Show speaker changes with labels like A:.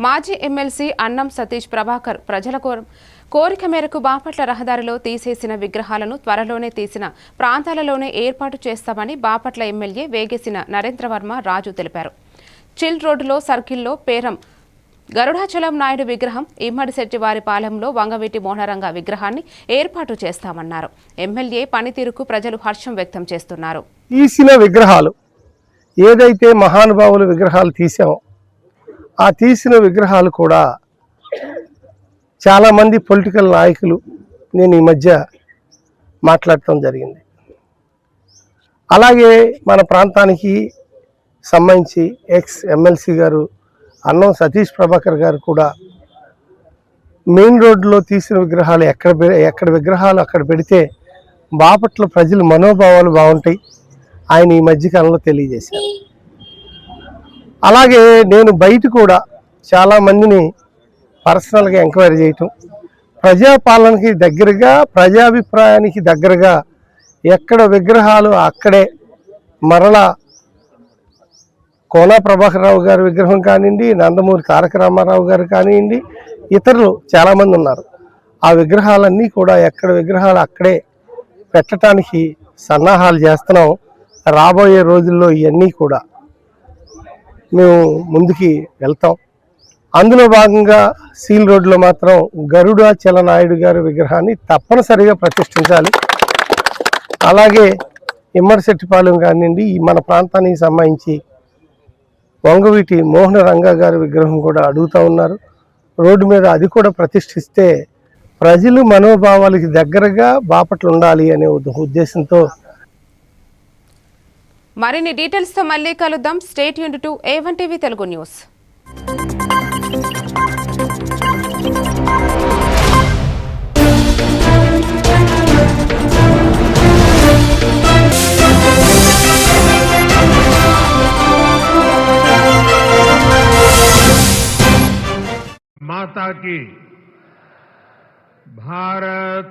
A: మాజీ ఎమ్మెల్సీ అన్నం సతీష్ ప్రభాకర్ ప్రజల కోరిక మేరకు బాపట్ల రహదారిలో తీసేసిన విగ్రహాలను త్వరలోనే తీసిన ప్రాంతాలలోనే ఏర్పాటు చేస్తామని బాపట్ల ఎమ్మెల్యే వేగేసిన నరేంద్రవర్మ రాజు తెలిపారు. చిల్ రోడ్డులో సర్కిల్లో పేరం గరుడాచలం నాయుడు విగ్రహం, ఇమ్మడిశెట్టివారిపాలెంలో వంగవీటి మోహనరంగ విగ్రహాన్ని ఏర్పాటు చేస్తామన్నారు. ఎమ్మెల్యే పనితీరుకు ప్రజలు హర్షం వ్యక్తం చేస్తున్నారు.
B: తీసిన విగ్రహాలు ఏదైతే మహానుభావుల విగ్రహాలు తీసామో ఆ తీసిన విగ్రహాలు కూడా చాలామంది పొలిటికల్ నాయకులు నేను ఈ మధ్య మాట్లాడటం జరిగింది. అలాగే మన ప్రాంతానికి సంబంధించి ఎక్స్ ఎమ్మెల్సీ గారు అన్నం సతీష్ ప్రభాకర్ గారు కూడా మెయిన్ రోడ్లో తీసిన విగ్రహాలు ఎక్కడ విగ్రహాలు అక్కడ పెడితే బాపట్ల ప్రజల మనోభావాలు బాగుంటాయి ఆయన ఈ మధ్యకాలంలో తెలియజేశారు. అలాగే నేను బయట కూడా చాలామందిని పర్సనల్గా ఎంక్వైరీ చేయటం, ప్రజాపాలనకి దగ్గరగా ప్రజాభిప్రాయానికి దగ్గరగా ఎక్కడ విగ్రహాలు అక్కడే మరలా కోన ప్రభాకర్ రావు గారి విగ్రహం కానివ్వండి, నందమూరి తారక రామారావు గారు కానివ్వండి, ఇతరులు చాలామంది ఉన్నారు. ఆ విగ్రహాలన్నీ కూడా ఎక్కడ విగ్రహాలు అక్కడే పెట్టడానికి సన్నాహాలు చేస్తున్నాం. రాబోయే రోజుల్లో ఇవన్నీ కూడా మేము ముందుకి వెళ్తాం. అందులో భాగంగా సీల్ రోడ్లో మాత్రం గరుడాచల నాయుడు గారి విగ్రహాన్ని తప్పనిసరిగా ప్రతిష్ఠించాలి. అలాగే ఇమ్మడిశెట్టిపాలెం కానివ్వండి, మన ప్రాంతానికి సంబంధించి వంగవీటి మోహనరంగ గారి విగ్రహం కూడా అడుగుతూ ఉన్నారు. రోడ్డు మీద అది కూడా ప్రతిష్ఠిస్తే ప్రజలు మనోభావాలకి దగ్గరగా బాపట్ల ఉండాలి అనే ఉద్దేశంతో.
A: మరిన్ని డీటెయిల్స్తో మళ్ళీ కలుద్దాం. Stay tuned to A1 TV Telugu news.
C: माता की भारत